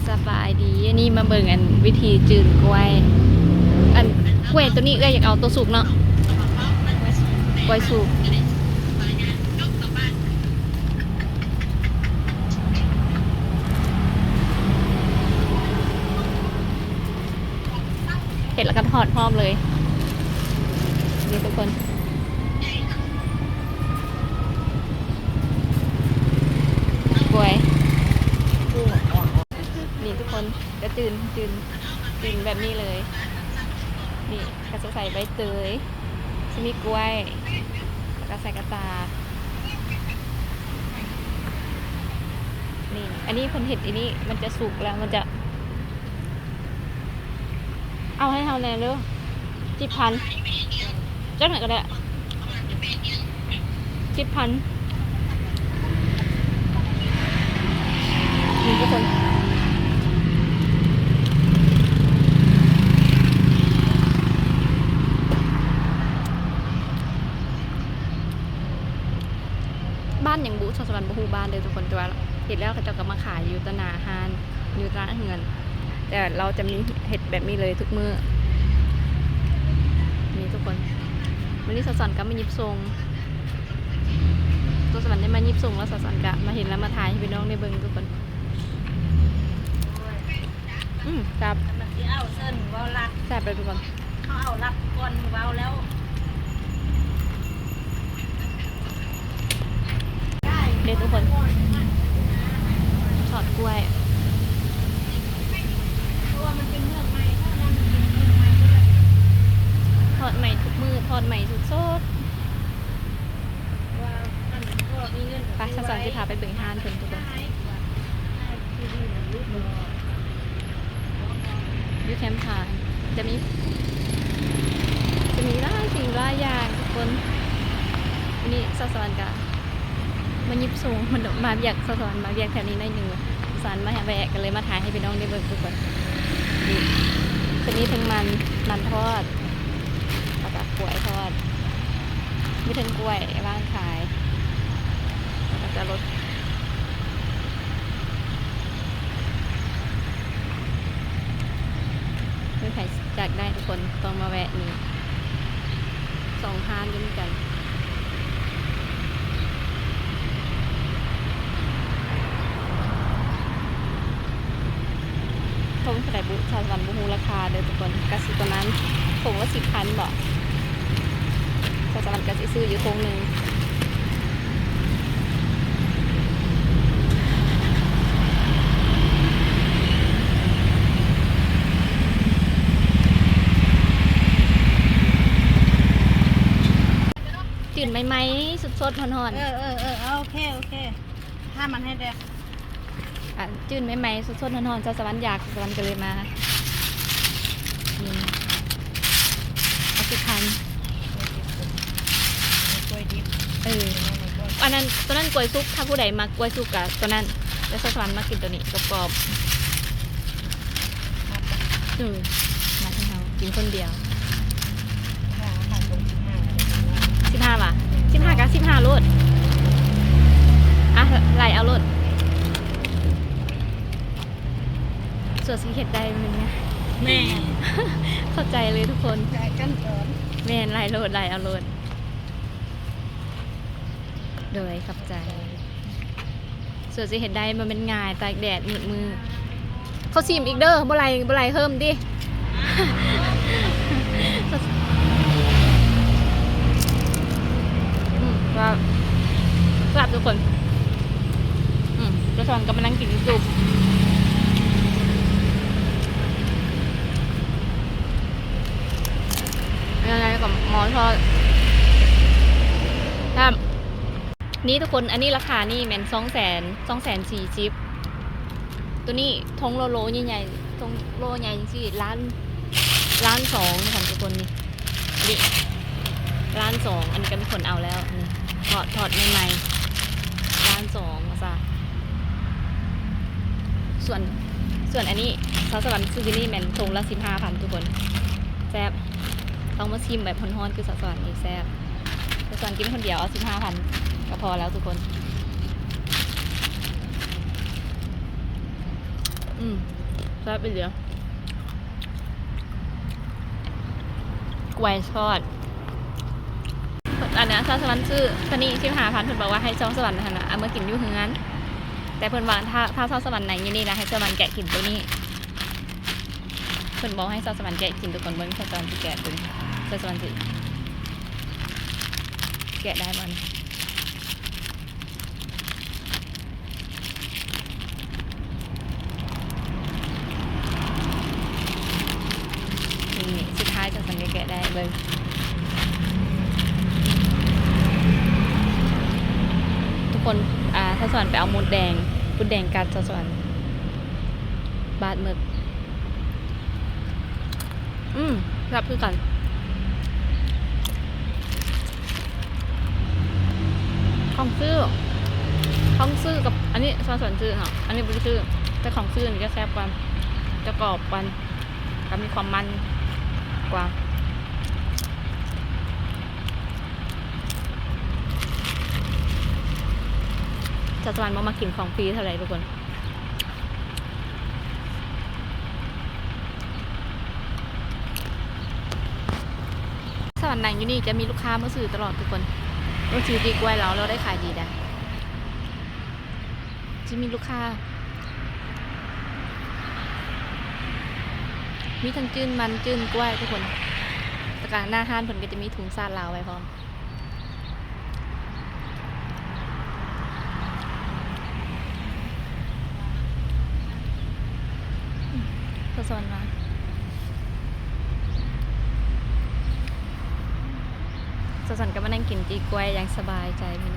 สบายดีอันนี้มาเบิ่งอันวิธีจืนกล้วยอันกล้วยตัวนี้อยากเอาตัวสุกเนาะกล้วยสุกเห็ดแล้วก็ทอดพร้อมเลยนี่ทุกคนกล้วยนี่ทุกคนก็จืนแบบนี้เลยนี่ก็จะใส่ใบเตยจะมีกล้วยแล้วก็ใส่กระตานี่อันนี้คนเห็ดอันนี้มันจะสุกแล้วมันจะเอาให้เท่าไหร่เร็ว10,000จักหน่อยก็ได้10,000นี่ทุกคนบ้านอย่างบูสวรรค์บูฮูบ้านเลยทุกคนตัวเห็ดแล้วเขาจะก็มาขายอยู่ตนาฮานอยู่ร้านเงินแต่เราจะมีเห็ดแบบนี้เลยทุกมื้อนี่ทุกคนวันนี้สวรรค์ก็มายิบทรงตัวสวรรค์ได้มายิบทรงแล้วสวรรค์ก็มาเห็นแล้วมาถ่ายให้พี่น้องได้เบิ่งทุกคนครับมันที่เอาเส้นเว้ารัดแซ่บเลยทุกคนเขาเอารัดก่อนเว้าแล้วเด็ดทุกคนทอดกล้วยเพราะว่ามันเป็นเรื่องใหม่ถ้ามันเป็นเรื่องใหม่ทอดใหม่ทุกมื้อทอดใหม่ทุกสดว่ามันก็มีเงินไปสวรรค์จะพาไปเบิ่งฮานเพิ่นทุกคนยูแคมป์ทานจะมีหลายสิ่งหลายอย่างทุกคนวันนี้สวรรค์กะมายิบสูงมันมาอยากสวรรค์มาอยากแถวนี้ได้หนึ่งสารมาแวะกันเลยมาถ่ายให้พี่น้องได้เบิ่งทุกคนนี่จะมีทั้งมันทอดแล้วก็กล้วยทอดมีทั้งกล้วยว่างขายแล้วก็รสเพื่อใครจากได้ทุกคนต้องมาแวะนี่2 ทานด้วยกันทงใส่บุชาวสวรรค์บูฮูราคาเดินทุกคนกระสิประมาณทงละ10,000บอกชาวสวรรค์กระสิซื้ออยู่ทงหนึ่งจืดไหมสดๆหอนๆโอเคถ้ามันให้ได้จืดไหมสดๆหอนๆชาวสวรรค์อยากสวรรค์ก็เลยมานี่เอา10,000กล้วยดิบอันนั้นตัวนั้นกล้วยซุกถ้าผู้ใดมากล้วยซุกกับตัวนั้นแล้วชาวสวรรค์มากินตัวนี้กรอบๆมาให้เรากินคนเดียว15 บาท15กับ15โลดไล่เอาโลดส่วนสีเห็ดได้มันไงแม่ เข้าใจเลยทุกคนใจกันก่อนแม่นไล่โลดไล่เอาโลดโดยขับใจส่วนสีเห็ดได้มันเป็นง่ายตากแดดมือเขาซีมอีกเด้อบ่ไรเพิ่มดิว่าทราบทุกคนกระชอนก็มานั่งกินจุบยังไงกับหมอทอดครับนี่ทุกคนอันนี้ราคานี่แมน240,000ตัวนี้ทงโลใหญ่ๆทงโลใหญ่สิล้าน2ของทุกคนนี่ล้าน2อันนี้ก็มีคนเอาแล้วถอดใหม่ๆล้าน2มาซะส่วนอันนี้ชาวสวรรค์ซูกินี่แมนทงละ15,000ทุกคนแซ่บต้องมาชิมแบบฮ้อนๆคือชาวสวรรค์นี่แซ่บชาวสวรรค์กินคนเดียวเอา15,000ก็พอแล้วทุกคน ซ่บไปเหลือ กล้วยทอดอันนี้ซอสสวรรค์ซื้อตอนนี้15,000เพิ่นบอกว่าให้ซอสสวรรค์หั่นน่ะเอามากินอยู่เฮือนแต่เพิ่นว่าถ้าซอสสวรรค์ไหนอยู่นี่นะให้ซอสสวรรค์แกะกินตัวนี้เพิ่นบอกให้ซอสสวรรค์แกะกินตัวก่อนเบิ่งซอสสวรรค์สิแกะตัวซอสสวรรค์สิแกะได้บ่นี่นี่สุดท้ายซอสสวรรค์แกะได้เบิ่งทุกคนซอสสวรรค์ไปเอาหมูแดงกัดซอสสวรรค์บาดหมึกรับคือกันของซื้อกับอันนี้ซอสสวรรค์ซื้อเนาะอันนี้บ่ได้ซื้อแต่ของซื้อนี่จะแซ่บกว่าจะกรอบกว่าก็มีความมันกว่าซอสสวรรค์มากินของฟรีเท่าไหร่ทุกคนสวรรค์ไหนอยู่นี่จะมีลูกค้ามาซื้อตลอดทุกคนเราซื้อดีกว่าเราได้ขายดีได้จะมีลูกค้ามีทั้งจื้นมันจื้นกล้วยทุกคนแต่การหน้าห้านผลก็จะมีถุงซาดลาวไว้พร้อมสอนมาสอนก็มานั่งกินจีกล้วยอย่างสบายใจพี่